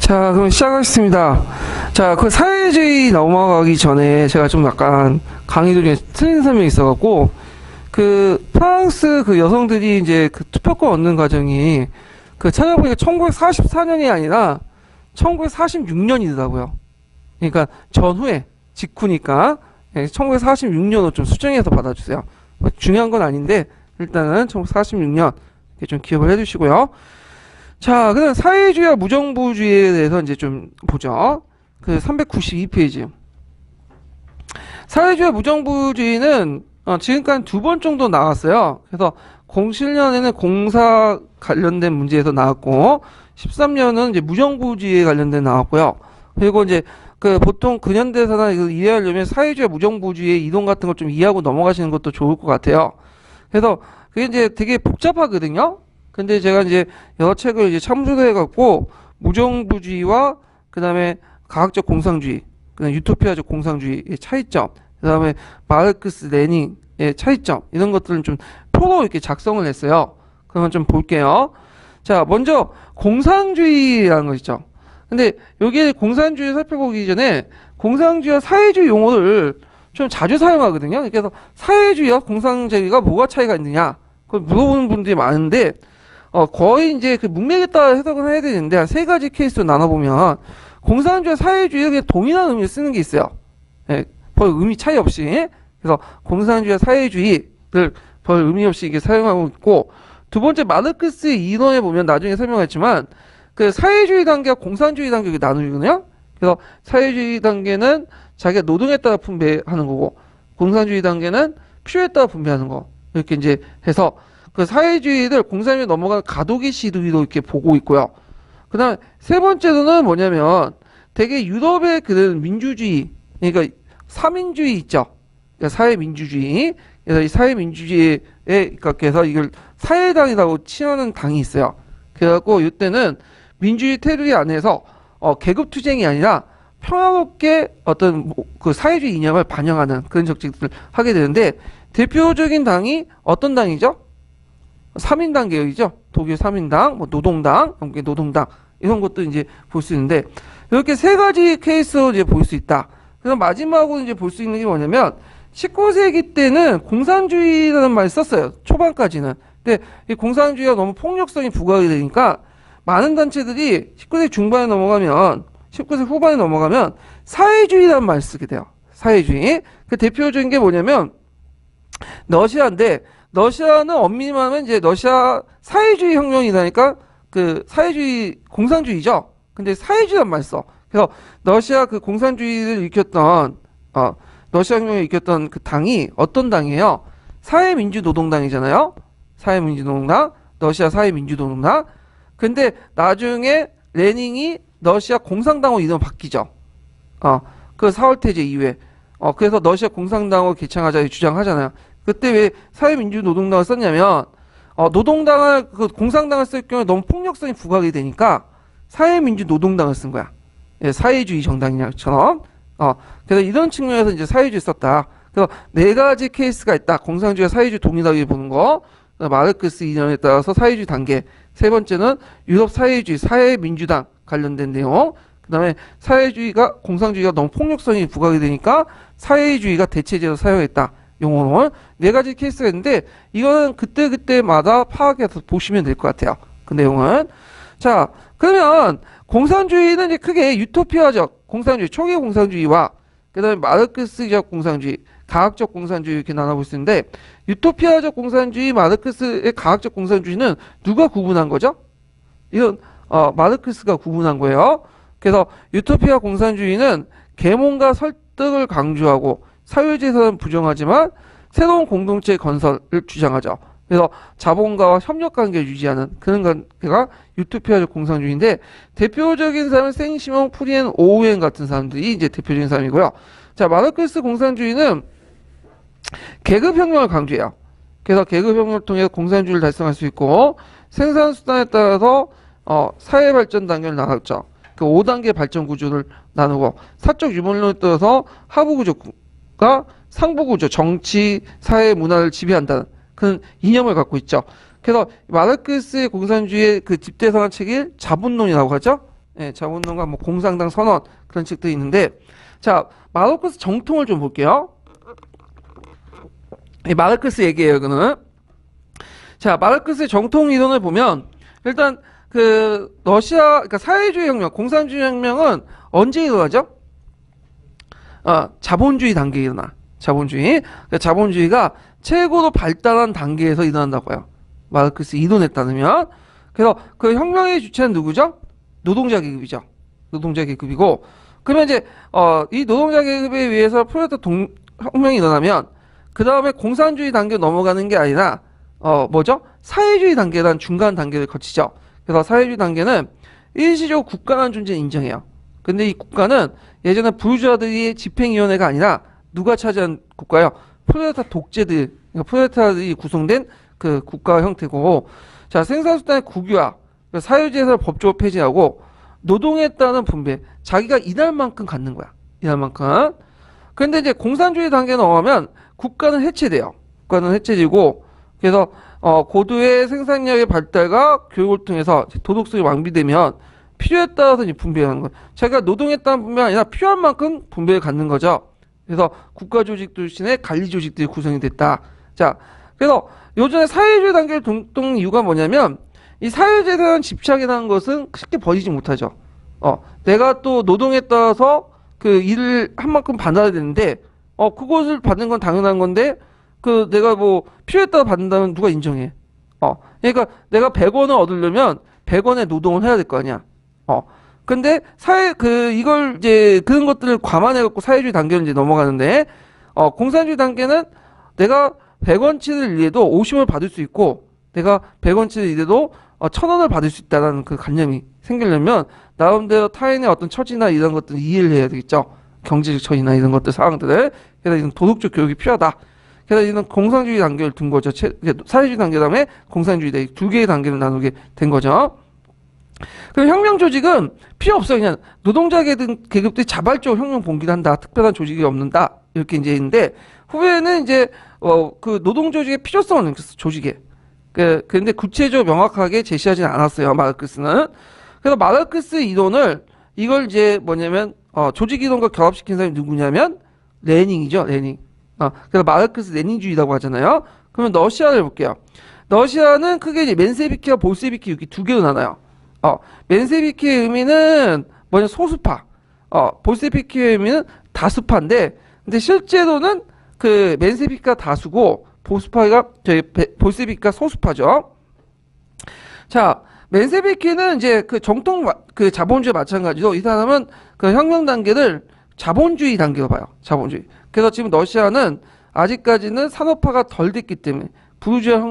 자, 그럼 시작하겠습니다. 자, 그 사회주의 넘어가기 전에 제가 좀 약간 강의 중에 틀린 설명이 있어갖고, 그 프랑스 그 여성들이 이제 그 투표권 얻는 과정이 그 찾아보니까 1944년이 아니라 1946년이더라고요. 그러니까 전후에, 직후니까 1946년으로 좀 수정해서 받아주세요. 중요한 건 아닌데 일단은 1946년 이렇게 좀 기억을 해주시고요. 자, 그럼 사회주의와 무정부주의에 대해서 이제 좀 보죠. 그 392페이지. 사회주의와 무정부주의는 지금까지 두 번 정도 나왔어요. 그래서 07년에는 공사 관련된 문제에서 나왔고, 13년은 이제 무정부주의에 관련된 나왔고요. 그리고 이제 그 보통 근현대사나 이거 이해하려면 사회주의와 무정부주의의 이동 같은 걸 좀 이해하고 넘어가시는 것도 좋을 것 같아요. 그래서 그게 이제 되게 복잡하거든요. 근데 제가 이제 여러 책을 이제 참조를 해갖고 무정부주의와 그 다음에 과학적 공상주의, 그다음 유토피아적 공상주의의 차이점, 그 다음에 마르크스, 레닌의 차이점 이런 것들은 좀 표로 이렇게 작성을 했어요. 그러면 좀 볼게요. 자, 먼저 공상주의라는 거 있죠. 근데 여기에 공산주의 살펴보기 전에 공상주의와 사회주의 용어를 좀 자주 사용하거든요. 그래서 사회주의와 공상주의가 뭐가 차이가 있느냐 그걸 물어보는 분들이 많은데 거의 이제 그 문맥에 따라 해석을 해야 되는데 한 세 가지 케이스로 나눠보면 공산주의와 사회주의가 그냥 동일한 의미를 쓰는 게 있어요. 예, 별 의미 차이 없이. 그래서 공산주의와 사회주의를 별 의미 없이 이게 사용하고 있고, 두 번째 마르크스의 이론에 보면 나중에 설명했지만 그 사회주의 단계와 공산주의 단계가 나누거든요. 그래서 사회주의 단계는 자기가 노동에 따라 분배하는 거고, 공산주의 단계는 필요에 따라 분배하는 거. 이렇게 이제 해서 그 사회주의를 공산주의 넘어가는 가도기 시도로 이렇게 보고 있고요. 그 다음 세 번째로는 뭐냐면 되게 유럽의 그런 민주주의, 그러니까 사민주의 있죠. 그러니까 사회민주주의. 그래서 이 사회민주주의에 그래서 이걸 사회당이라고 칭하는 당이 있어요. 그래갖고 이때는 민주주의 테두리 안에서 계급투쟁이 아니라 평화롭게 어떤 그 사회주의 이념을 반영하는 그런 정책들을 하게 되는데, 대표적인 당이 어떤 당이죠? 3인당 계열이죠. 독일 3인당, 뭐 노동당, 영국의 노동당 이런 것도 이제 볼 수 있는데, 이렇게 세 가지 케이스로 이제 볼 수 있다. 그래서 마지막으로 이제 볼 수 있는 게 뭐냐면 19세기 때는 공산주의라는 말을 썼어요. 초반까지는. 근데 이 공산주의가 너무 폭력성이 부각이 되니까 많은 단체들이 19세기 중반에 넘어가면 19세기 후반에 넘어가면 사회주의라는 말을 쓰게 돼요. 사회주의. 그 대표적인 게 뭐냐면 러시아인데, 러시아는 엄밀히 말하면 이제 러시아 사회주의 혁명이라니까 그 사회주의 공산주의죠. 근데 사회주의란 말 써. 그래서 러시아 그 공산주의를 일으켰던 러시아 혁명을 일으켰던 그 당이 어떤 당이에요? 사회민주노동당이잖아요. 사회민주노동당, 러시아 사회민주노동당. 근데 나중에 레닌이 러시아 공산당으로 이름 바뀌죠. 그 4월 태제 이후에. 그래서 러시아 공산당을 개창하자 주장하잖아요. 그때 왜 사회민주노동당을 썼냐면 노동당을 그 공산당을 쓸 경우에 너무 폭력성이 부각이 되니까 사회민주노동당을 쓴 거야. 예, 사회주의 정당이처럼. 그래서 이런 측면에서 이제 사회주의 썼다. 그래서 네 가지 케이스가 있다. 공산주의와 사회주의 동일하게 보는 거. 마르크스 이론에 따라서 사회주의 단계. 세 번째는 유럽 사회주의, 사회민주당 관련된 내용. 그 다음에 사회주의가 공산주의가 너무 폭력성이 부각이 되니까 사회주의가 대체제로 사용했다. 용어는 네 가지 케이스가 있는데 이거는 그때그때마다 파악해서 보시면 될 것 같아요. 그 내용은. 자, 그러면 공산주의는 이제 크게 유토피아적 공산주의, 초기 공산주의와 그 다음에 마르크스적 공산주의, 과학적 공산주의 이렇게 나눠볼 수 있는데, 유토피아적 공산주의, 마르크스의 과학적 공산주의는 누가 구분한 거죠? 이건 마르크스가 구분한 거예요. 그래서 유토피아 공산주의는 계몽과 설득을 강조하고 사회주의에서는 부정하지만 새로운 공동체 건설을 주장하죠. 그래서 자본가와 협력관계를 유지하는 그런 관계가 유토피아적 공산주의인데, 대표적인 사람은 생시몬, 프리엔, 오우엔 같은 사람들이 이제 대표적인 사람이고요. 자, 마르크스 공산주의는 계급혁명을 강조해요. 그래서 계급혁명을 통해 공산주의를 달성할 수 있고, 생산수단에 따라서 사회발전 단계를 나눴죠. 그 5단계 발전 구조를 나누고, 사적 유물론에 따라서 하부구조가 상부구조, 정치, 사회, 문화를 지배한다는 그런 이념을 갖고 있죠. 그래서 마르크스의 공산주의의 그 집대성한 책이 자본론이라고 하죠. 예, 자본론과 뭐 공산당 선언 그런 책들이 있는데, 자, 마르크스 정통을 좀 볼게요. 이 마르크스 얘기예요, 이거는. 자, 마르크스의 정통 이론을 보면 일단 그 러시아, 그러니까 사회주의 혁명, 공산주의 혁명은 언제 일어나죠? 자본주의 단계에 일어나. 자본주의. 그러니까 자본주의가 최고로 발달한 단계에서 일어난다고요. 마르크스 이론에 따르면. 그래서 그 혁명의 주체는 누구죠? 노동자 계급이죠. 노동자 계급이고, 그러면 이제 이 노동자 계급에 의해서 프롤레타 혁명이 일어나면 그 다음에 공산주의 단계로 넘어가는 게 아니라 뭐죠? 사회주의 단계라는 중간 단계를 거치죠. 그래서 사회주의 단계는 일시적으로 국가라는 존재를 인정해요. 근데 이 국가는 예전에 부르주아들이 집행위원회가 아니라 누가 차지한 국가요? 프롤레타 독재들, 그러니까 프롤레타들이 구성된 그 국가 형태고, 자, 생산수단의 국유화, 사유지에서 법적으로 폐지하고, 노동에 따른 분배, 자기가 일할 만큼 갖는 거야. 일할 만큼. 근데 이제 공산주의 단계에 넘어가면 국가는 해체돼요. 국가는 해체지고, 그래서 고도의 생산력의 발달과 교육을 통해서 도덕성이 완비되면 필요에 따라서 이제 분배하는 거예요. 자기가 노동에 따른 분배가 아니라 필요한 만큼 분배를 갖는 거죠. 그래서 국가 조직 출신의 관리 조직들이 구성이 됐다. 자, 그래서 요즘에 사회주의 단계를 동동 이유가 뭐냐면 이 사회주의에 대한 집착이라는 것은 쉽게 버리지 못하죠. 내가 또 노동에 따라서 그 일을 한 만큼 받아야 되는데 그것을 받는 건 당연한 건데 그 내가 뭐 필요에 따라 받는다면 누가 인정해? 그러니까 내가 100원을 얻으려면 100원의 노동을 해야 될 거 아니야. 근데 이걸 이제 그런 것들을 감안해갖고 사회주의 단계로 이제 넘어가는데, 공산주의 단계는 내가 100원치를 일해도 50원을 받을 수 있고, 내가 100원치를 일해도 1000원을 받을 수 있다는 그 관념이 생기려면, 나름대로 타인의 어떤 처지나 이런 것들을 이해를 해야 되겠죠. 경제적 처지나 이런 것들, 상황들을. 그래서 이런 도덕적 교육이 필요하다. 그래서 이런 공산주의 단계를 둔 거죠. 사회주의 단계 다음에 공산주의 두 개의 단계를 나누게 된 거죠. 그 혁명 조직은 필요 없어요. 그냥 노동자 계급들이 자발적으로 혁명 봉기를 한다. 특별한 조직이 없는다. 이렇게 이제 있는데, 후에는 이제, 그 노동 조직의 필요성을 느꼈어, 조직에. 근데 구체적으로 명확하게 제시하진 않았어요, 마르크스는. 그래서 마르크스 이론을, 이걸 이제 뭐냐면, 조직 이론과 결합시킨 사람이 누구냐면, 레닌이죠, 레닌. 그래서 마르크스 레닌주의라고 하잖아요. 그러면 러시아를 볼게요. 러시아는 크게 이제 멘세비키와 볼세비키 이렇게 두 개로 나눠요. 맨세비키의 의미는 뭐냐, 소수파. 볼세비키의 의미는 다수파인데, 근데 실제로는 그 맨세비키가 다수고, 볼세비키가 소수파죠. 자, 맨세비키는 이제 그 정통, 그 자본주의 마찬가지로 이 사람은 그 혁명 단계를 자본주의 단계로 봐요. 자본주의. 그래서 지금 러시아는 아직까지는 산업화가 덜 됐기 때문에, 부르주아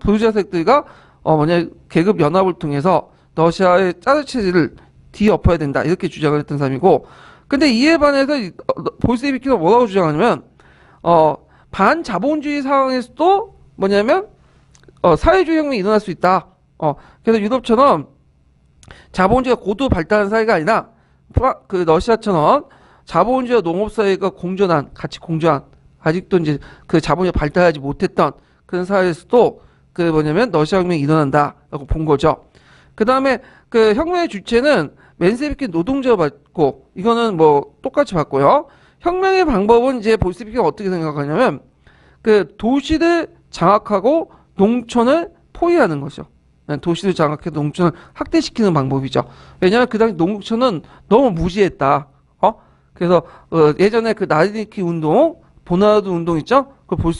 부르주아 색들과 계급 연합을 통해서 러시아의 짜르 체제를 뒤엎어야 된다. 이렇게 주장을 했던 사람이고, 근데 이에 반해서 볼세비키는 뭐라고 주장하냐면, 반자본주의 상황에서도 뭐냐면, 사회주의 혁명이 일어날 수 있다. 그래서 유럽처럼 자본주의가 고도 발달한 사회가 아니라, 그 러시아처럼 자본주의와 농업사회가 같이 공존한, 아직도 이제 그 자본주의가 발달하지 못했던 그런 사회에서도 그 뭐냐면 러시아 혁명이 일어난다라고 본 거죠. 그 다음에 그 혁명의 주체는 맨세비키 노동자가 받고, 이거는 뭐 똑같이 받고요. 혁명의 방법은 이제 볼세비키가 어떻게 생각하냐면 그 도시를 장악하고 농촌을 포위하는 거죠. 도시를 장악해서 농촌을 확대시키는 방법이죠. 왜냐하면 그 당시 농촌은 너무 무지했다. 그래서 예전에 그 나르니키 운동, 보나르드 운동 있죠? 그걸 볼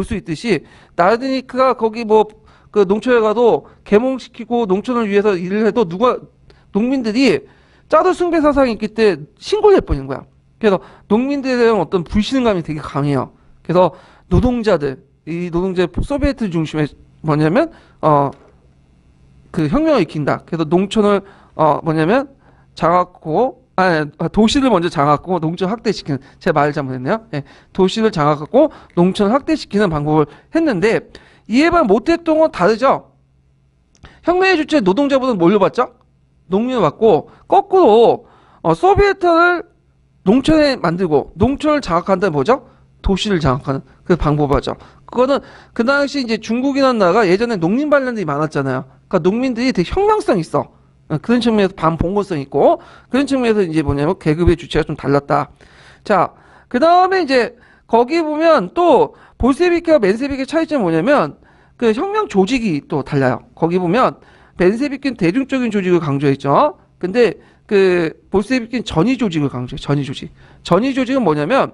수 있듯이 나르니크가 거기 뭐 그 농촌에 가도 계몽시키고 농촌을 위해서 일을 해도 농민들이 짜도 숭배 사상이 있기 때문에 신고를 해버리는 거야. 그래서 농민들에 대한 어떤 불신감이 되게 강해요. 그래서 이 노동자들 소비에트 중심에 뭐냐면 그 혁명을 일으킨다. 그래서 농촌을 도시를 먼저 장악하고 농촌을 확대시키는, 제가 말을 잘못했네요. 예, 도시를 장악하고 농촌을 확대시키는 방법을 했는데, 이에 반해 못했던 건 다르죠. 혁명의 주체 노동자보다는 뭘로 받죠? 농민을 받고, 거꾸로 소비에트를 농촌에 만들고 농촌을 장악한다는 뭐죠? 도시를 장악하는 그 방법이죠. 그거는 그 당시 이제 중국이라는 나라가 예전에 농민 반란들이 많았잖아요. 그러니까 농민들이 되게 혁명성 있어. 그런 측면에서 반봉건성이 있고, 그런 측면에서 이제 뭐냐면 계급의 주체가 좀 달랐다. 자, 그 다음에 이제 거기 보면 또 볼세비키와 맨세비키의 차이점이 뭐냐면 그 혁명 조직이 또 달라요. 거기 보면 맨세비키는 대중적인 조직을 강조했죠. 근데 그 볼세비키는 전위 조직을 강조해요. 전위 조직. 전위 조직은 뭐냐면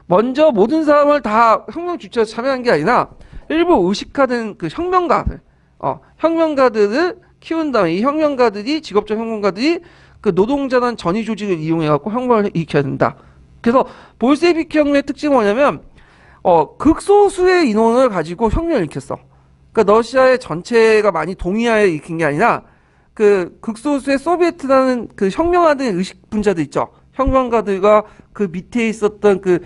먼저 모든 사람을 다 혁명 주체에 참여한 게 아니라 일부 의식화된 그 혁명가들, 혁명가들을 키운 다음에 이 혁명가들이 직업적 혁명가들이 그 노동자단 전위 조직을 이용해 갖고 혁명을 일으켜야 된다. 그래서 볼세비키 혁명의 특징이 뭐냐면 극소수의 인원을 가지고 혁명을 일으켰어. 그러니까 러시아의 전체가 많이 동의하에 일으킨 게 아니라 그 극소수의 소비에트라는 그 혁명하는 의식 분자들 있죠. 혁명가들과 그 밑에 있었던 그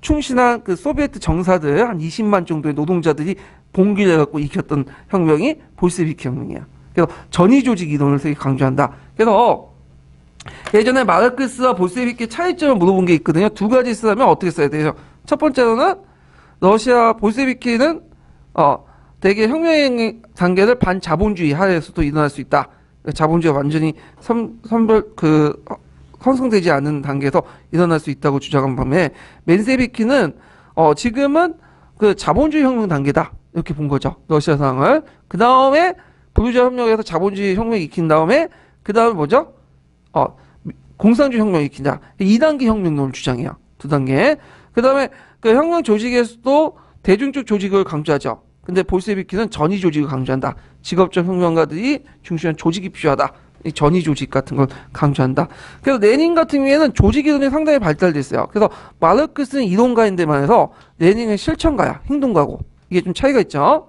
충신한 그 소비에트 정사들 한 20만 정도의 노동자들이 봉기를 해갖고 일으켰던 혁명이 볼세비키 혁명이야. 그래서 전위 조직 이론을 되게 강조한다. 그래서 예전에 마르크스와 볼세비키 차이점을 물어본 게 있거든요. 두 가지 쓰려면 어떻게 써야 돼요? 첫 번째로는 러시아 볼세비키는 대개 혁명 단계를 반자본주의 하에서도 일어날 수 있다. 자본주의가 완전히 형성되지 않은 단계에서 일어날 수 있다고 주장한 반면에 맨세비키는 지금은 그 자본주의 혁명 단계다. 이렇게 본 거죠. 러시아 상황을. 그 다음에 부르주아 협력에서 자본주의 혁명이 익힌 다음에 그 다음에 뭐죠? 공산주의 혁명이 익힌다. 2단계 혁명론을 주장해요. 2단계. 그 다음에 그 혁명 조직에서도 대중적 조직을 강조하죠. 근데 볼세비키는 전위 조직을 강조한다. 직업적 혁명가들이 중시한 조직이 필요하다. 이 전위 조직 같은 걸 강조한다. 그래서 레닌 같은 경우에는 조직 이론이 상당히 발달됐어요. 그래서 마르크스는 이론가인데 만해서 레닌은 실천가야. 행동가고. 이게 좀 차이가 있죠.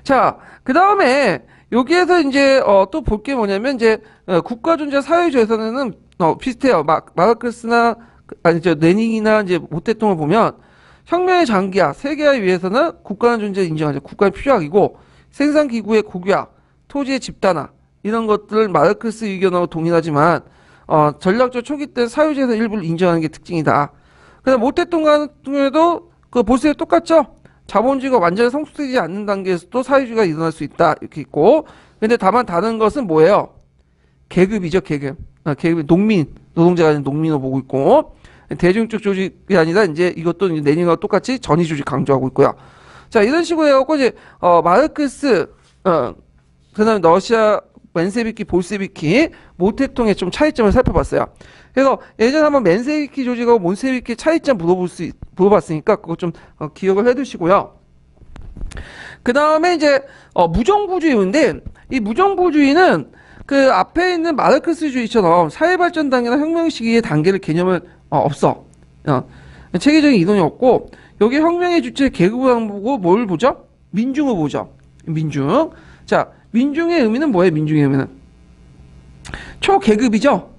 자, 그 다음에 여기에서 이제 또 볼 게 뭐냐면 이제 국가 존재 사회주의에서는 비슷해요. 마르크스나 레닌이나 이제 모 대통령을 보면 혁명의 장기화, 세계화를 위해서는 국가는 존재를 인정하죠. 국가의 필요하고 생산 기구의 국유화, 토지의 집단화 이런 것들을 마르크스 의견하고 동일하지만 전략적 초기 때 사회주의에서 일부를 인정하는 게 특징이다. 그래서 모 대통령 같은 경우에도 그 볼세가 똑같죠. 자본주의가 완전히 성숙되지 않는 단계에서도 사회주의가 일어날 수 있다 이렇게 있고, 근데 다만 다른 것은 뭐예요? 계급이죠. 계급. 계급이 농민, 노동자가 아닌 농민으로 보고 있고, 대중적 조직이 아니라 이제 이것도 레닌과 똑같이 전위 조직 강조하고 있고요. 자, 이런 식으로 해갖고 이제 마르크스, 그다음에 러시아 맨세비키, 볼세비키 모태통의 좀 차이점을 살펴봤어요. 그래서 예전에 한번 맨세비키 조직하고 몬세비키 차이점 물어봤으니까 그거 좀 기억을 해두시고요. 그 다음에 이제 무정부주의인데 이 무정부주의는 그 앞에 있는 마르크스주의처럼 사회발전단계나 혁명 시기의 단계를 개념을 없어. 체계적인 이론이 없고 여기 혁명의 주체 계급을 안 보고 뭘 보죠? 민중을 보죠. 민중. 자, 민중의 의미는 뭐예요? 민중의 의미는 초계급이죠.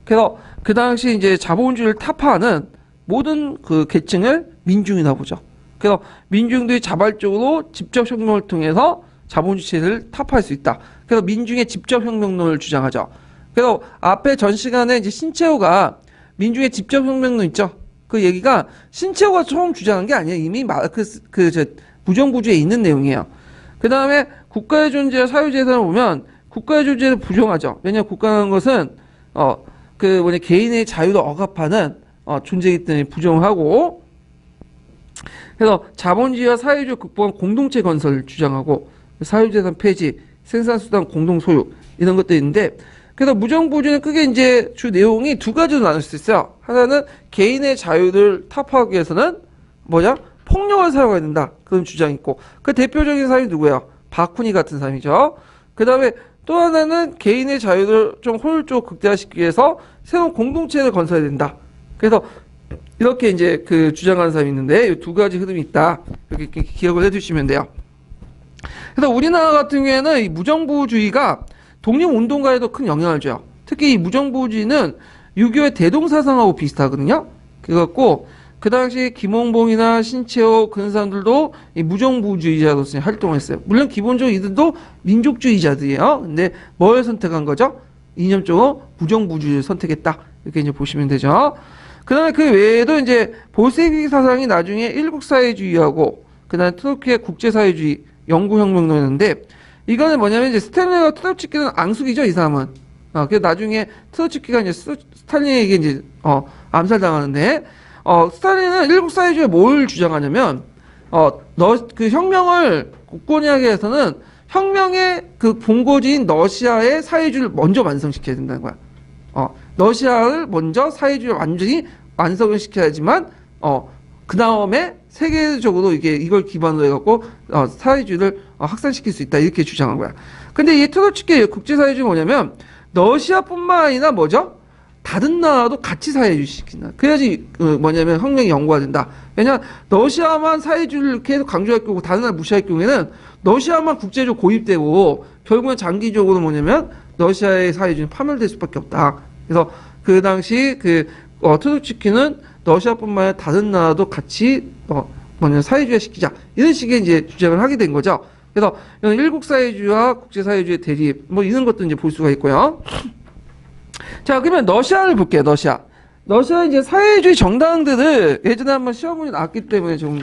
그래서 그 당시 이제 자본주의를 타파하는 모든 그 계층을 민중이라 보죠. 그래서 민중들이 자발적으로 직접 혁명을 통해서 자본주의 체제를 타파할 수 있다. 그래서 민중의 직접 혁명론을 주장하죠. 그래서 앞에 전 시간에 이제 신채호가 민중의 직접 혁명론 있죠. 그 얘기가 신채호가 처음 주장한 게 아니에요. 이미 마르크스 무정부주의에 있는 내용이에요. 그 다음에 국가의 존재와 사회주의에서 보면 국가의 존재를 부정하죠. 왜냐하면 국가라는 것은 개인의 자유를 억압하는 존재이기 때문에 부정하고, 그래서 자본주의와 사회주의 극복한 공동체 건설을 주장하고 사유재산 폐지, 생산수단 공동 소유 이런 것들이 있는데, 그래서 무정부주의는 크게 이제 주 내용이 두 가지로 나눌 수 있어요. 하나는 개인의 자유를 타파하기 위해서는 폭력을 사용해야 된다. 그런 주장이 있고, 그 대표적인 사람이 누구예요? 바쿠니 같은 사람이죠. 그 다음에 또 하나는 개인의 자유를 좀 효율적으로 극대화시키기 위해서 새로운 공동체를 건설해야 된다. 그래서 이렇게 이제 그 주장하는 사람이 있는데 이 두 가지 흐름이 있다. 이렇게 기억을 해두시면 돼요. 그래서 우리나라 같은 경우에는 이 무정부주의가 독립운동가에도 큰 영향을 줘요. 특히 이 무정부주의는 6.25의 대동사상하고 비슷하거든요. 그래갖고 그 당시 김홍봉이나 신채호 그런 사람들도 이 무정부주의자로서 활동을 했어요. 물론 기본적으로 이들도 민족주의자들이에요. 근데 뭘 선택한 거죠? 이념적으로 무정부주의를 선택했다. 이렇게 이제 보시면 되죠. 그 다음에 그 외에도 이제 볼세비키 사상이 나중에 일국사회주의하고 그 다음에 트로키의 국제사회주의 연구혁명론이었는데, 이거는 뭐냐면 이제 스탈린과 트로츠키는 앙숙이죠, 이 사람은. 그래서 나중에 트로츠키가 이제 스탈린에게 이제 암살당하는데, 스탈린은 일국 사회주의에 뭘 주장하냐면, 그 혁명을 굳건히 하기 위해서는 혁명의 그 본고지인 러시아의 사회주의를 먼저 완성시켜야 된다는 거야. 러시아를 먼저 사회주의를 완전히 완성을 시켜야지만, 그 다음에 세계적으로 이걸 기반으로 해갖고, 사회주의를 확산시킬 수 있다. 이렇게 주장한 거야. 근데 이 트로츠키의 국제사회주의는 뭐냐면, 러시아뿐만 아니라 뭐죠? 다른 나라도 같이 사회주의 시킨다. 그래야지, 뭐냐면 혁명이 연구가 된다. 왜냐, 러시아만 사회주의를 계속 강조할 경우, 다른 나라 무시할 경우에는, 러시아만 국제적으로 고립되고, 결국엔 장기적으로 뭐냐면, 러시아의 사회주의는 파멸될 수밖에 없다. 그래서 그 당시 트로츠키는 러시아뿐만 아니라 다른 나라도 같이 사회주의 시키자 이런 식의 이제 주장을 하게 된 거죠. 그래서 이런 일국 사회주의와 국제 사회주의 대립 뭐 이런 것도 이제 볼 수가 있고요. 자, 그러면 러시아를 볼게요. 러시아 이제 사회주의 정당들을 예전에 한번 시험문이 나왔기 때문에 좀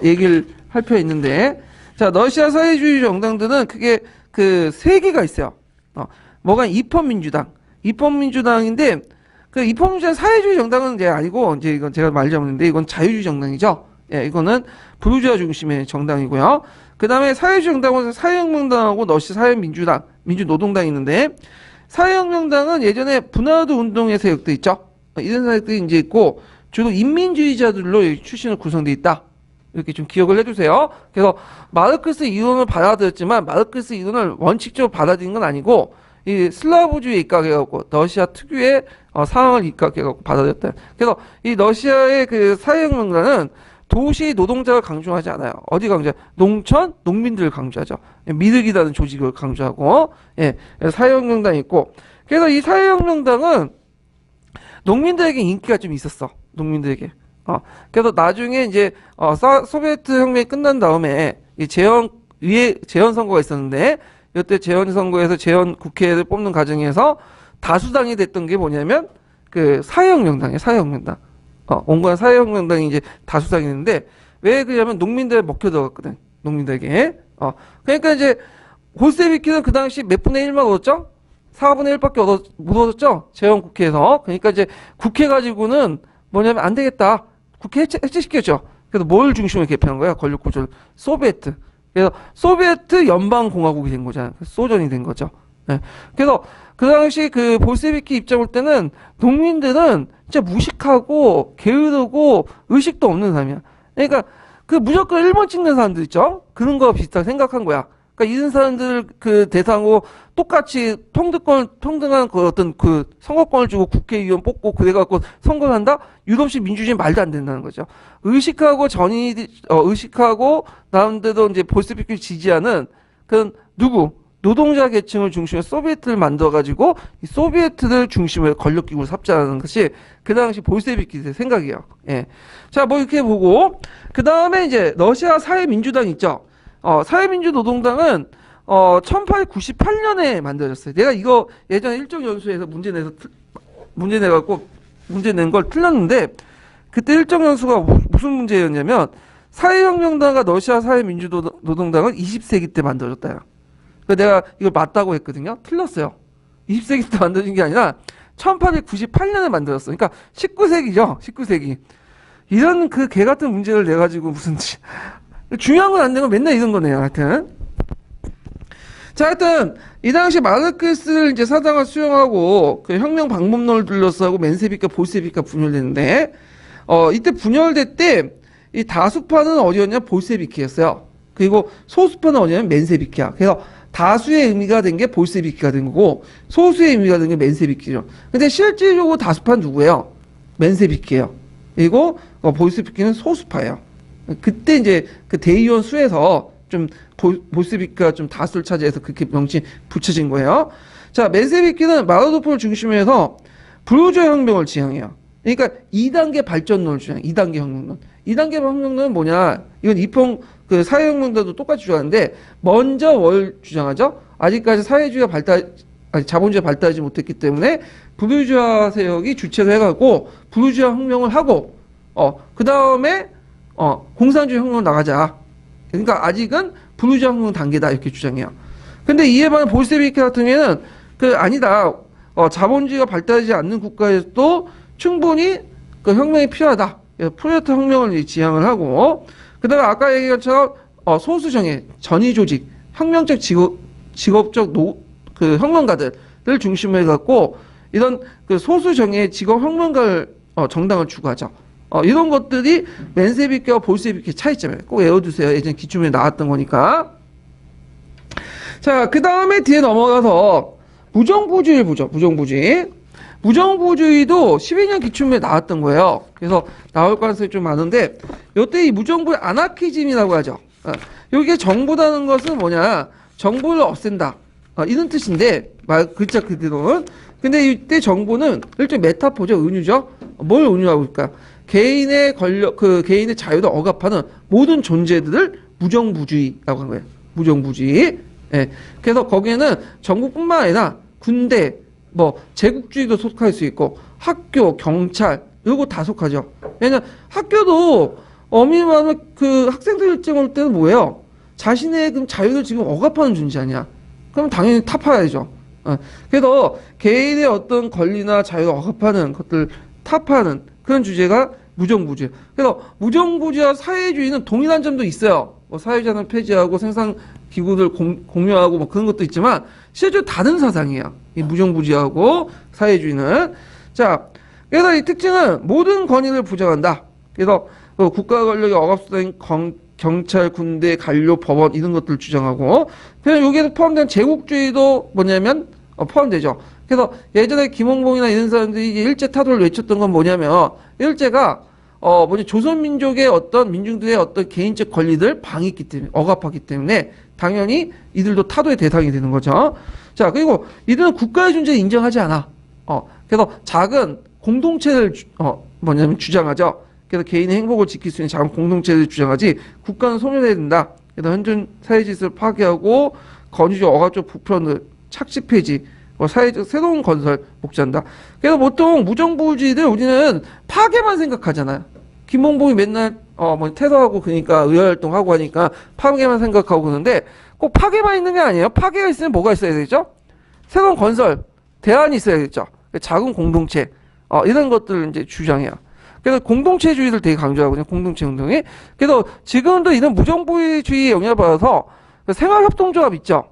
얘기를 할 필요 있는데, 자, 러시아 사회주의 정당들은 크게 그 세 개가 있어요. 뭐가 입헌민주당인데, 그 입헌민주당 사회주의 정당은 이제 아니고, 이제 이건 제가 말 잘못했는데, 이건 자유주의 정당이죠. 예, 이거는 부르주아 중심의 정당이고요. 그 다음에 사회주의 정당은 사회혁명당하고 러시아 사회민주당, 민주노동당이 있는데, 사회혁명당은 예전에 분화도 운동의 세력도 있죠. 이런 세력들이 이제 있고, 주로 인민주의자들로 출신으로 구성되어 있다. 이렇게 좀 기억을 해주세요. 그래서 마르크스 이론을 받아들였지만, 마르크스 이론을 원칙적으로 받아들인 건 아니고, 이 슬라브주의에 입각해갖고 러시아 특유의 상황을 입각해갖고 받아들였다. 그래서 이 러시아의 그 사회혁명가는 도시 노동자를 강조하지 않아요. 어디 강조해요? 농촌 농민들을 강조하죠. 미르기라는 조직을 강조하고, 예, 사회혁명당이 있고, 그래서 이 사회혁명당은 농민들에게 인기가 좀 있었어. 농민들에게. 그래서 나중에 이제 소비에트 혁명이 끝난 다음에 이 재헌 선거가 있었는데, 이때 재헌 선거에서 재헌 국회를 뽑는 과정에서 다수당이 됐던 게 뭐냐면 그 사회혁명당이에요. 사회혁명당. 온건한 사회혁명당이 이제 다수당이 있는데, 왜 그러냐면 농민들 먹혀 들어갔거든. 농민들에게. 그러니까 이제 볼세비키는 그 당시 몇 분의 1만 얻었죠? 4분의 1밖에 못 얻었죠? 재헌 국회에서. 그러니까 이제 국회 가지고는 뭐냐면 안 되겠다. 국회 해체시켰죠. 그래서 뭘 중심으로 개편한 거야? 권력구조를. 소비에트. 그래서 소비에트 연방공화국이 된 거잖아요. 소련이 된 거죠. 네. 그래서 그 당시 그 볼세비키 입장 볼 때는 농민들은 진짜 무식하고 게으르고 의식도 없는 사람이야. 그러니까 그 무조건 1번 찍는 사람들 있죠? 그런 거 비슷하게 생각한 거야. 그러니까 이런 사람들 그 대상으로 똑같이 통등한 그 어떤 그 선거권을 주고 국회의원 뽑고 그래갖고 선거를 한다? 유럽식 민주주의 말도 안 된다는 거죠. 의식하고 의식하고 나름대로 이제 볼세비키를 지지하는 그런 노동자 계층을 중심으로 소비에트를 만들어가지고 이 소비에트를 중심으로 권력기구를 삽질하는 것이 그 당시 볼세비키의 생각이에요. 예. 자, 뭐 이렇게 보고 그 다음에 이제 러시아 사회민주당 있죠. 사회민주노동당은 1898년에 만들어졌어요. 내가 이거 예전에 일정 연수에서 문제 낸 걸 틀렸는데, 그때 일정 연수가 무슨 문제였냐면 사회혁명당과 러시아 사회민주노동당은 20세기 때 만들어졌다. 그래서 내가 이걸 맞다고 했거든요. 틀렸어요. 20세기 때 만들어진 게 아니라 1898년에 만들었어. 그러니까 19세기죠. 19세기. 이런 그 개 같은 문제를 내가지고 무슨 중요한 건 안 되고 맨날 이런 거네요. 하여튼. 자, 하여튼 이 당시 마르크스를 이제 사당을 수용하고 그 혁명 방법론을 둘러싸고 맨세비크와 볼세비크가 분열됐는데, 이때 분열될 때 이 다수파는 어디였냐? 볼세비키였어요. 그리고 소수파는 어디냐면 맨세비키야. 그래서 다수의 의미가 된 게 볼세비키가 된 거고, 소수의 의미가 된 게 맨세비키죠. 근데 실질적으로 다수파는 누구예요? 맨세비키예요. 그리고 볼세비키는 소수파예요. 그때 이제 그 대의원 수에서 좀 볼세비키가 좀 다수를 차지해서 그렇게 명칭이 붙여진 거예요. 자, 맨세비키는 마르도프를 중심으로 해서 부르주아 혁명을 지향해요. 그러니까 2단계 발전론을 주장해요. 2단계 혁명론. 2단계 혁명론은 뭐냐? 이건 그 사회혁명자도 똑같이 주장하는데, 먼저 뭘 주장하죠? 아직까지 자본주의가 발달하지 못했기 때문에 부르주아 세력이 주체를 해가고 부르주아 혁명을 하고, 그 다음에 공산주의 혁명을 나가자. 그러니까 아직은 부르주아 혁명 단계다 이렇게 주장해요. 근데 이에 반해 볼셰비키 같은 경우에는 아니다. 자본주의가 발달하지 않는 국가에서도 충분히 그 혁명이 필요하다. 프롤레타 혁명을 지향을 하고, 그다음에 아까 얘기한 것처럼 소수정예, 전위 조직, 혁명적 직업적 그 혁명가들을 중심으로 해갖고 이런 그 소수정예 직업 혁명가를 정당을 추구하죠. 이런 것들이 맨세비키와 볼셰비키의 차이점이에요. 꼭 외워두세요. 예전 기출문에 나왔던 거니까. 자, 그 다음에 뒤에 넘어가서 무정부주의를 보죠. 무정부주의. 무정부주의도 12년 기출문에 나왔던 거예요. 그래서 나올 가능성이 좀 많은데, 요때 이 무정부의 아나키즘이라고 하죠. 여기에 정부라는 것은 뭐냐? 정부를 없앤다. 이런 뜻인데, 글자 그대로는. 근데 이때 정부는 일종의 메타포죠. 은유죠. 뭘 은유하고 있을까? 개인의 개인의 자유를 억압하는 모든 존재들을 무정부주의라고 한 거예요. 무정부주의. 예. 그래서 거기에는 정부뿐만 아니라 군대, 제국주의도 속할 수 있고, 학교, 경찰, 이거 다 속하죠. 왜냐면 학교도 엄밀히 말하면 그 학생들 입장 올 때는 뭐예요? 자신의 그 자유를 지금 억압하는 존재 아니야. 그럼 당연히 타파야죠. 그래서 개인의 어떤 권리나 자유를 억압하는 것들 타파하는 그런 주제가 무정부주의. 그래서 무정부주의와 사회주의는 동일한 점도 있어요. 사회자는 폐지하고 생산 기구들 공유하고 그런 것도 있지만 실제로 다른 사상이에요. 이 무정부주의하고 사회주의는. 자, 그래서 이 특징은 모든 권위를 부정한다. 그래서 국가 권력이 억압된 경찰, 군대, 관료, 법원 이런 것들을 주장하고, 그래서 여기에 포함된 제국주의도 뭐냐면 포함되죠. 그래서 예전에 김홍봉이나 이런 사람들이 일제 타도를 외쳤던 건 뭐냐면, 일제가 조선민족의 어떤 민중들의 어떤 개인적 권리들 방해했기 때문에, 억압하기 때문에 당연히 이들도 타도의 대상이 되는 거죠. 자, 그리고 이들은 국가의 존재를 인정하지 않아. 그래서 작은 공동체를 주장하죠. 그래서 개인의 행복을 지킬 수 있는 작은 공동체를 주장하지 국가는 소멸해야 된다. 그래서 현존 사회 질서를 파괴하고 권위적 억압적 부패를 착시 폐지, 사회적 새로운 건설 목자한다. 그래서 보통 무정부주의들 우리는 파괴만 생각하잖아요. 김홍봉이 맨날 테러하고 그러니까 의회활동하고 하니까 파괴만 생각하고 그러는데 꼭 파괴만 있는 게 아니에요. 파괴가 있으면 뭐가 있어야 되죠? 새로운 건설, 대안이 있어야겠죠. 작은 공동체 이런 것들을 이제 주장해요. 그래서 공동체주의를 되게 강조하거든요. 공동체 운동이. 그래서 지금도 이런 무정부주의에 영향을 받아서 생활협동조합 있죠.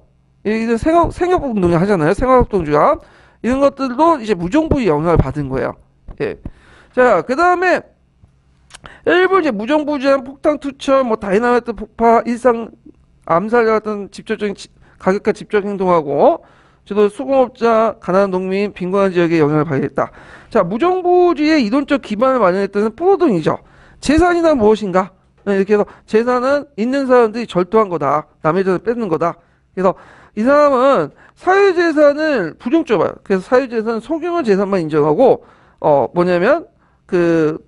이런 생협운동을 하잖아요. 생활협동조합. 이런 것들도 이제 무정부의 영향을 받은 거예요. 예. 자, 그 다음에 일부 이제 무정부주의한 폭탄 투척, 다이나마이트 폭파, 일상 암살 같은 직접적인 가격과 직접 행동하고, 저도 수공업자, 가난한 농민, 빈곤한 지역에 영향을 받겠다. 자, 무정부주의의 이론적 기반을 마련했던 프로동이죠. 재산이란 무엇인가? 이렇게 해서 재산은 있는 사람들이 절도한 거다. 남의 재산을 뺏는 거다. 그래서 이 사람은 사유재산을 부정적으로 봐요. 그래서 사유재산은 소규모 재산만 인정하고,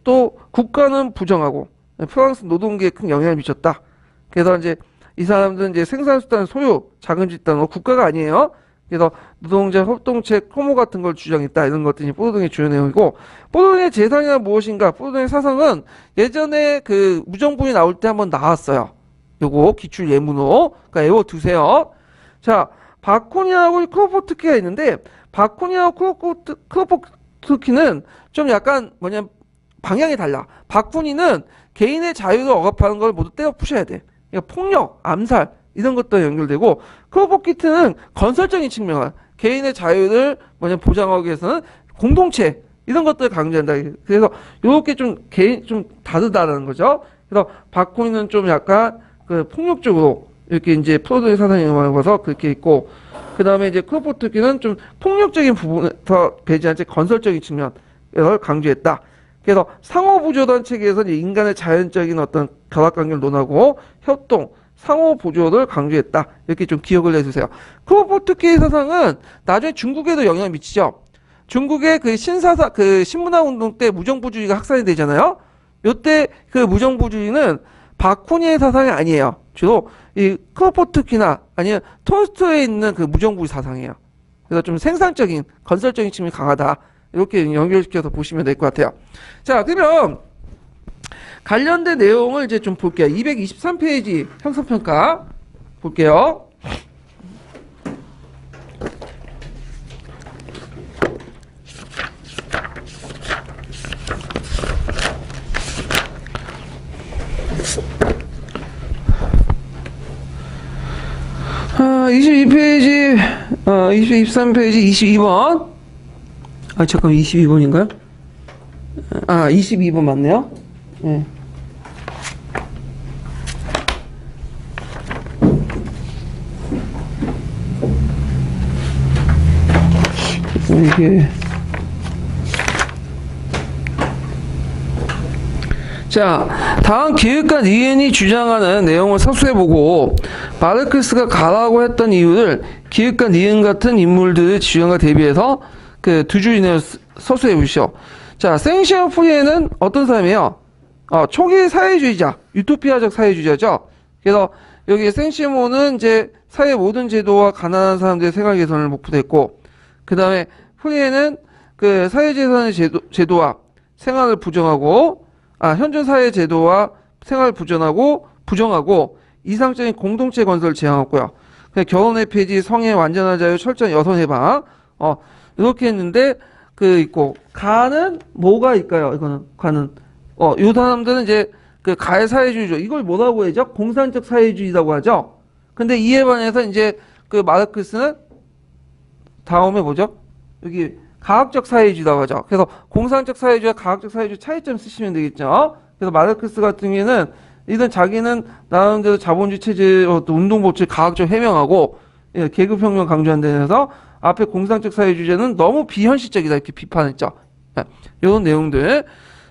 또 국가는 부정하고, 프랑스 노동계에 큰 영향을 미쳤다. 그래서 이제 이 사람들은 이제 생산수단 소유, 작은 집단, 국가가 아니에요. 그래서 노동자 협동체 혐오 같은 걸 주장했다. 이런 것들이 뽀로동의 주요 내용이고, 뽀로동의 재산이란 무엇인가? 뽀로동의 사상은 예전에 그 무정부에 나올 때 한번 나왔어요. 요거 기출 예문으로. 그러니까 외워두세요. 자, 바쿠니하고 크로포트키가 있는데, 바쿠니하고 크로포트키는 좀 약간 방향이 달라. 바쿠니는 개인의 자유를 억압하는 걸 모두 떼어 부셔야 돼. 그러니까 폭력, 암살 이런 것도 연결되고, 크로포키트는 건설적인 측면, 개인의 자유를 보장하기 위해서는 공동체 이런 것들을 강조한다. 그래서 이렇게 좀 다르다는 거죠. 그래서 바쿠니는 좀 약간 그 폭력적으로 이렇게 이제 프로동의 사상에 영향을 그렇게 있고, 그 다음에 이제 크로포트키는 좀 폭력적인 부분에서 배제한 채 건설적인 측면을 강조했다. 그래서 상호보조단 체계에서 인간의 자연적인 어떤 결합관계를 논하고 협동, 상호보조를 강조했다. 이렇게 좀 기억을 해주세요. 크로포트키의 사상은 나중에 중국에도 영향을 미치죠. 중국의 그 신문화 운동 때 무정부주의가 확산이 되잖아요. 요때 그 무정부주의는 바쿠니의 사상이 아니에요. 주로 이 크로포트키나 아니면 톨스토이에 있는 그 무정부주의 사상이에요. 그래서 좀 생산적인, 건설적인 측면이 강하다. 이렇게 연결시켜서 보시면 될 것 같아요. 자, 그러면 관련된 내용을 이제 좀 볼게요. 223페이지 형성평가 볼게요. 22페이지, 23페이지 22번. 잠깐 22번인가요? 22번 맞네요. 네. 이게 자, 다음 기획관 이엔이 주장하는 내용을 서술해보고 마르크스가 가라고 했던 이유를 기획관 이엔 같은 인물들의 주장과 대비해서 그 두 줄 이내로 서술해보시오. 자, 생시어 프리에는 어떤 사람이에요? 초기 사회주의자, 유토피아적 사회주의자죠. 그래서 여기 생시모는 이제 사회 모든 제도와 가난한 사람들의 생활 개선을 목표로 했고, 그 다음에 프리에는 그 사회재산의 제도와 생활을 부정하고, 현존 사회 제도와 생활을 부정하고 이상적인 공동체 건설을 제안했고요. 결혼의 폐지, 성의 완전한 자유, 철저한 여성 해방, 이렇게 했는데 있고 가는 뭐가 있까요? 이거는 가는 요 사람들은 이제 그 가해 사회주의죠. 이걸 뭐라고 하죠? 공산적 사회주의라고 하죠. 근데 이에 반해서 이제 그 마르크스는 다음에 뭐죠? 여기 가학적 사회주의라고 하죠. 그래서 공산적 사회주의와 가학적 사회주의 차이점 쓰시면 되겠죠. 그래서 마르크스 같은 경우에는 이런 자기는 나름대로 자본주의 체제 운동법칙 가학적 해명하고 계급혁명 강조한다면서 앞에 공산적 사회주의자는 너무 비현실적이다 이렇게 비판했죠. 이런 내용들.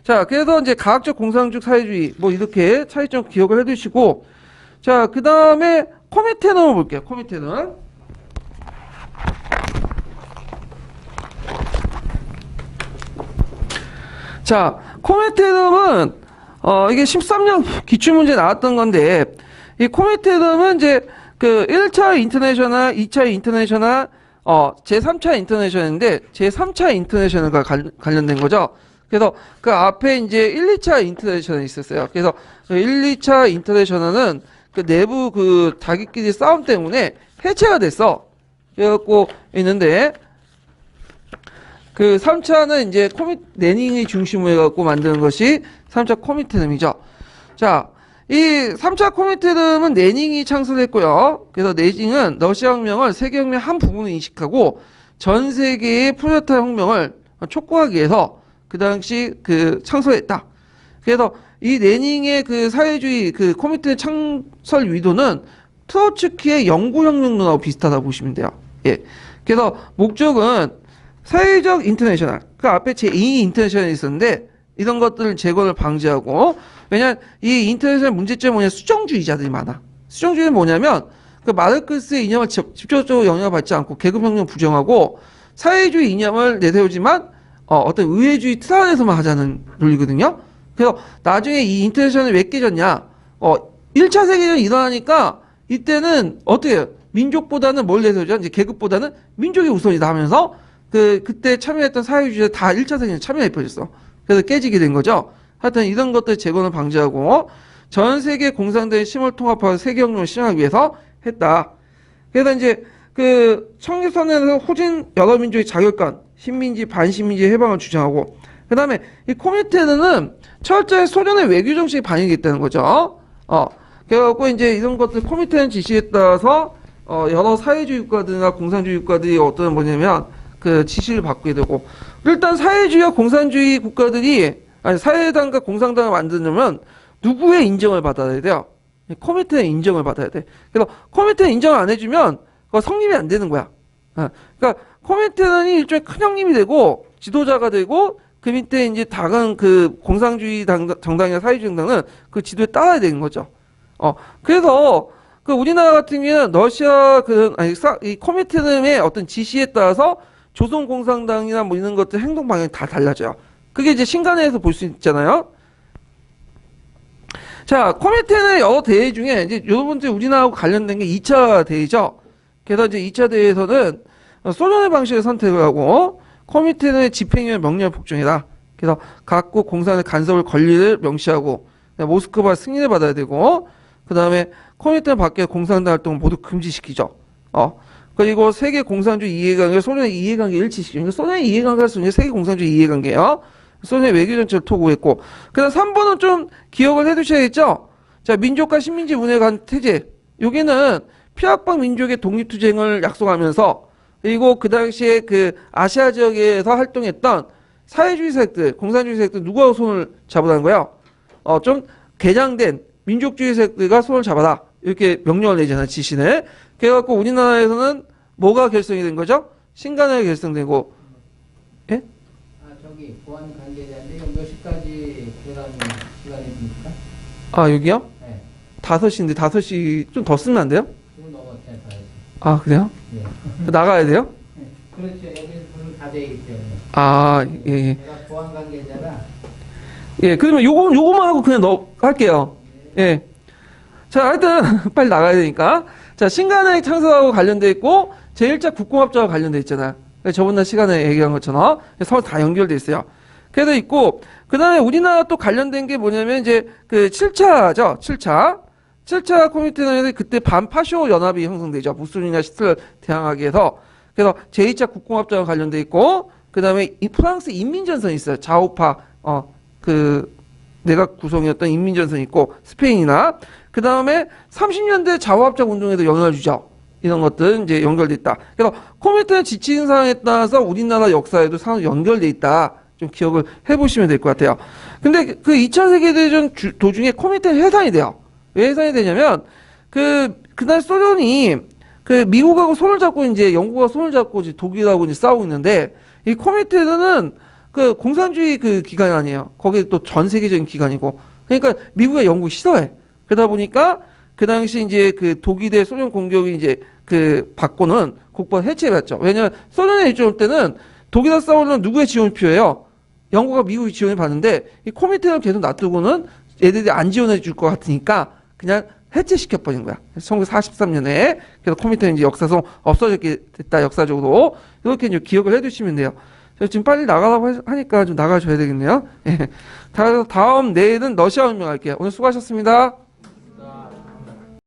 자, 그래서 이제 가학적 공산적 사회주의 뭐 이렇게 차이점 기억을 해두시고, 자, 그 다음에 코미테넘을 볼게요. 코미테넘. 자, 코미테넘은 이게 13년 기출문제 나왔던 건데, 이 코미테넘은 이제 그 1차 인터내셔널, 2차 인터내셔널, 제3차 인터내셔널인데 제3차 인터내셔널과 관련된 거죠. 그래서 그 앞에 이제 1, 2차 인터내셔널이 있었어요. 그래서 1, 2차 인터내셔널은 그 내부 그 자기끼리 싸움 때문에 해체가 됐어. 그래갖고 있는데 그 3차는 이제 내닝의 중심으로 해갖고 만드는 것이 3차 코미테넘이죠. 자, 이 3차 코미테넘은 내닝이 창설했고요. 그래서 내닝은 러시아 혁명을 세계혁명 한 부분을 인식하고 전 세계의 프롤레타리아 혁명을 촉구하기 위해서 그 당시 그 창설했다. 그래서 이 내닝의 그 사회주의 그 코미테넘 창설 의도는 트로츠키의 영구혁명론하고 비슷하다고 보시면 돼요. 예. 그래서 목적은 사회적 인터내셔널, 그 앞에 제2 인터내셔널이 있었는데 이런 것들을 재건을 방지하고, 왜냐면 이 인터내셔널 문제점이 뭐냐, 수정주의자들이 많아. 수정주의는 뭐냐면 그 마르크스의 이념을 직접적으로 영향을 받지 않고 계급혁명 부정하고 사회주의 이념을 내세우지만 어떤 의회주의 틀 안에서만 하자는 논리거든요. 그래서 나중에 이 인터내셔널이 왜 깨졌냐, 1차 세계대전이 일어나니까 이때는 어떻게 해요? 민족보다는 뭘 내세우죠? 이제 계급보다는 민족이 우선이다 하면서 그때 참여했던 사회주의자 다 1차 세계대전에 참여해 버렸어. 그래서 깨지게 된 거죠. 하여튼 이런 것들 재건을 방지하고 전 세계 공산당의 힘을 통합하고 세계혁명을 실현하기 위해서 했다. 그래서 이제 그 청계선에서 호진 여러 민족의 자결관, 신민지, 반신민지 해방을 주장하고, 그 다음에 이 코미테는 철저히 소련의 외교 정책이 반영이 됐다는 거죠. 그래갖고 이제 이런 것들 코미테는 지시에 따라서 여러 사회주의 국가들이나 공산주의 국가들이 어떤 뭐냐면 그 지시를 받게 되고, 일단 사회주의와 공산주의 국가들이 사회당과 공산당을 만드려면 누구의 인정을 받아야 돼요? 코미테의 인정을 받아야 돼. 그래서 코미테는 인정을 안 해주면 성립이 안 되는 거야. 그러니까 코미테는 일종의 큰 형님이 되고 지도자가 되고 그 밑에 이제 당은 그 공산주의 정당이나 사회주의 정당은 그 지도에 따라야 되는 거죠. 그래서 그 우리나라 같은 경우는 러시아 이 코미테의 어떤 지시에 따라서 조선공산당이나 뭐 이런 것들 행동 방향이 다 달라져요. 그게 이제 신간에서 볼 수 있잖아요. 자, 코미테는 여러 대회 중에 이제 요 번째 우리나라하고 관련된 게 2차 대회죠. 그래서 이제 2차 대회에서는 소련의 방식을 선택을 하고 코미테는 집행위원 명령을 복종해라. 그래서 각국 공산의 간섭을 권리를 명시하고 모스크바 승인을 받아야 되고, 그 다음에 코미테 밖에 공산당 활동을 모두 금지시키죠. 그리고 세계 공산주의 이해관계, 소련의 이해관계 일치시키죠. 그러니까 소련의 이해관계가 세계 공산주의 이해관계예요. 소련의 외교 정책을 토구했고, 그 다음 3번은 좀 기억을 해두셔야겠죠. 자, 민족과 식민지 문화에 관한 태제. 여기는 피압방 민족의 독립투쟁을 약속하면서 그리고 그 당시에 그 아시아 지역에서 활동했던 사회주의 세력들, 공산주의 세력들 누구하고 손을 잡으라는 거예요? 좀 개량된 민족주의 세력들과 손을 잡아라. 이렇게 명령을 내잖아요, 지시를. 그래갖고 우리나라에서는 뭐가 결성이 된 거죠? 신간회가 결성되고, 예? 저기 보안 관계자인데 이거 몇 시까지 대란 시간이 됩니까? 여기요? 네. 5시인데 5시 좀 더 쓰면 안 돼요? 좀 넘었어요, 그래요? 예. 나가야 돼요? 그렇죠. 애들 불을 다 되기 때문에. 예. 제가 보안 관계자라. 예, 그러면 요거만 하고 그냥 할게요. 예. 자, 하여튼, 빨리 나가야 되니까. 자, 신간의 창설하고 관련돼 있고, 제1차 국공합작하고 관련돼 있잖아요. 저번날 시간에 얘기한 것처럼. 서로 다 연결돼 있어요. 그래서 있고, 그 다음에 우리나라 또 관련된 게 뭐냐면, 이제, 그 7차죠. 7차 코미테는 그때 반파쇼 연합이 형성되죠. 무솔리니와 히틀러를 대항하기 위해서. 그래서 제2차 국공합작과 관련돼 있고, 그 다음에 프랑스 인민전선이 있어요. 좌우파, 내각 구성이었던 인민전선이 있고, 스페인이나. 그 다음에 30년대 좌우합작 운동에도 영향을 주죠. 이런 것들은 이제 연결돼 있다. 그래서 코미테는 지침 사항에 따라서 우리나라 역사에도 상당히 연결돼 있다. 좀 기억을 해보시면 될 것 같아요. 근데 그 2차 세계대전 도중에 코미테는 해산이 돼요. 왜 해산이 되냐면, 그날 소련이 미국하고 손을 잡고 이제 영국하고 손을 잡고 이제 독일하고 이제 싸우고 있는데, 이 코미테는 공산주의 기관 아니에요. 거기 또 전 세계적인 기관이고. 그러니까 미국과 영국이 싫어해. 그러다 보니까 그 당시 이제 독일 대 소련 공격이 이제 받고는 국번 해체해봤죠. 왜냐면 소련의 일정 때는 독일과 싸우려면 누구의 지원이 필요해요? 영국과 미국이 지원을 받는데 이 코미테를 계속 놔두고는 얘들이 안 지원해 줄 것 같으니까 그냥 해체시켜버린 거야. 1943년에. 그래서 코미테는 이제 역사상 없어졌게 됐다, 역사적으로. 이렇게 이제 기억을 해두시면 돼요. 지금 빨리 나가라고 하니까 좀 나가줘야 되겠네요. 예. 다음 내일은 러시아 운명 할게요. 오늘 수고하셨습니다.